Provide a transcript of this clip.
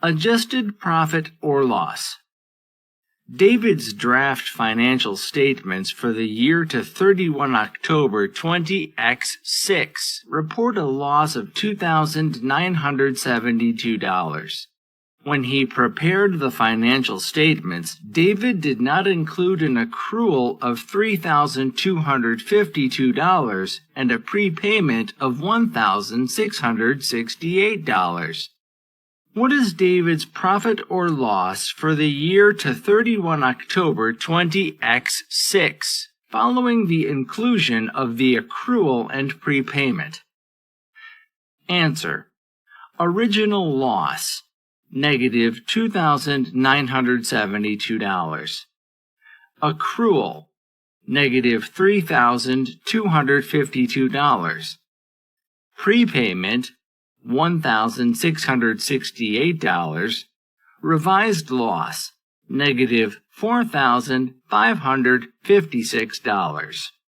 Adjusted profit or loss. David's draft financial statements for the year to 31 October 20X6 report a loss of $2,972. When he prepared the financial statements, David did not include an accrual of $3,252 and a prepayment of $1,668. What is David's profit or loss for the year to 31 October 20X6 following the inclusion of the accrual and prepayment? Answer: original loss, negative $2,972. Accrual, negative $3,252. Prepayment, $1,668. Revised loss, negative $4,556.